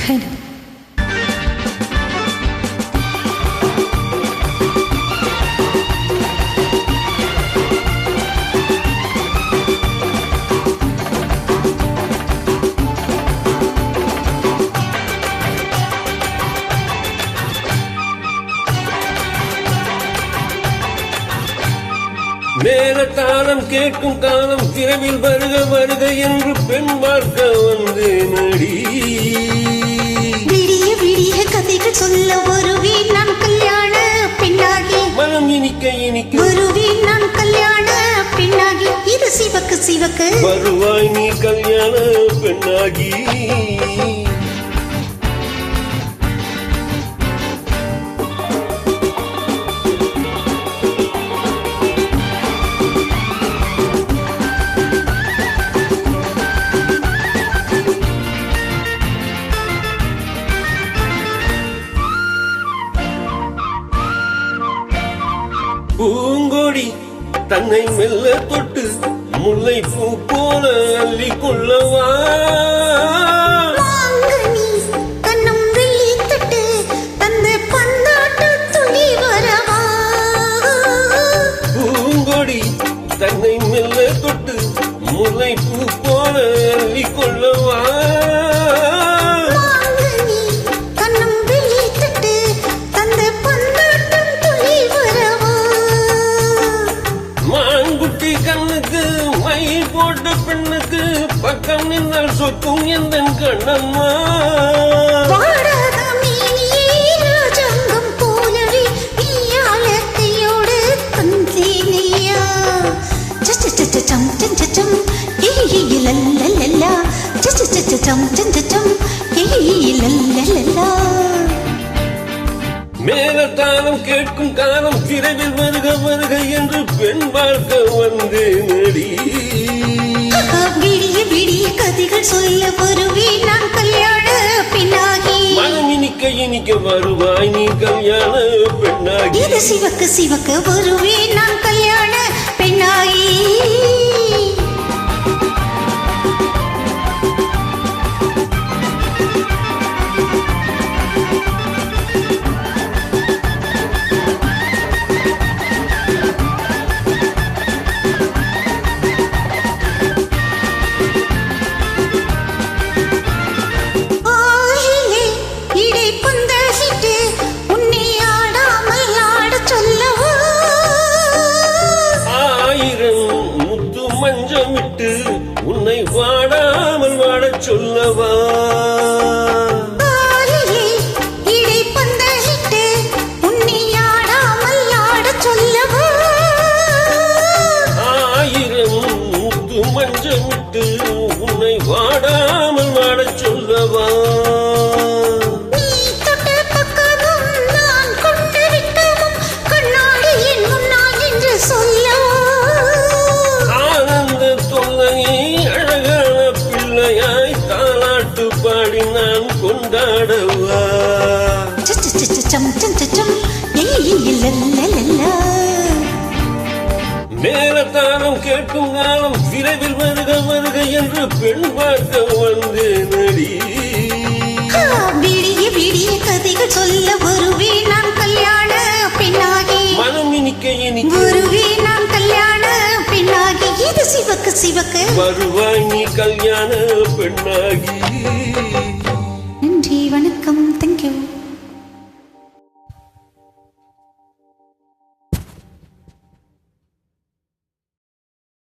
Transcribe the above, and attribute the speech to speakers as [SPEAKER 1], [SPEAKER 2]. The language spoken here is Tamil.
[SPEAKER 1] kind of.
[SPEAKER 2] மேல தாளம் கேட்கும் காலம் விரைவில் வருக வருக என்று பெண் பார்க்க வந்து நடி
[SPEAKER 1] விடிய விடிய கதைகள் சொல்ல வருவேன் நான் கல்யாண பெண்ணாகி.
[SPEAKER 2] மனம் இனிக்க இனிக்க
[SPEAKER 1] வருவேன் நான் கல்யாண பெண்ணாகி. இது சிவக்கு சிவக்கு
[SPEAKER 2] வருவாய் நீ கல்யாண பெண்ணாகி. பூங்கொடி தன்னை மெல்ல தொட்டு முல்லை பூ போல அள்ளி கொள்ளவா.
[SPEAKER 1] கண்ணும் வெள்ளி தட்டு தந்த பந்தாட்டு துணி வரவா.
[SPEAKER 2] பூங்கொடி தன்னை மெல்ல தொட்டு முல்லை பூ போல அள்ளி கொள்ளவா. கண்ணுக்கு மை போட்ட பெண்ணுக்கு பக்கம் நின்றால் சொக்கும் எந்த கண்ணம்மா.
[SPEAKER 1] ராஜங்கம் போலவே நீயாலத்தையோடு தந்தேனையா. சச்சச்சச்சம் சச்சச்சம் ஏயிலல்லல்லா. சச்சச்சச்சம் சச்சச்சம் ஏயிலல்லல்லா.
[SPEAKER 2] மேலத்தானம் கேட்கும் காலம் விரைவில் வருக வருக என்று பெண் பார்க்க வந்து நடி.
[SPEAKER 1] விடிய விடிய கதைகள் சொல்ல வருவேன் நான் கல்யாண பெண்ணாகி.
[SPEAKER 2] மனம் இனிக்க இனிக்க வருவாய் நீ கல்யாண பெண்ணாகி.
[SPEAKER 1] இது சிவக்கு சிவக்கு வருவேன் நான் கல்யாண பெண்ணாகி.
[SPEAKER 2] மஞ்சமிட்டு உன்னை வாடாமல் வாடச் சொல்லவா. ஆயிரம் முத்து மஞ்சமிட்டு உன்னை வாடாமல் வாடச் சொல்லவா. பாடி நான் கொண்டாடவா. மேலத்தானம் கேட்கும் காலம் விரைவில் வருக வருக என்று பெண் பார்க்க வந்து நடி.
[SPEAKER 1] விடிய விடிய கதைகள் சொல்ல வருவேன் நான் கல்யாண பெண்ணாகி.
[SPEAKER 2] மனம் இனிக்க இனிக்க
[SPEAKER 1] வருவேன் நான் கல்யாண பெண்ணாகி. இது சிவக்கு சிவக்கு
[SPEAKER 2] வருவாய் நீ கல்யாண பெண்ணாகி.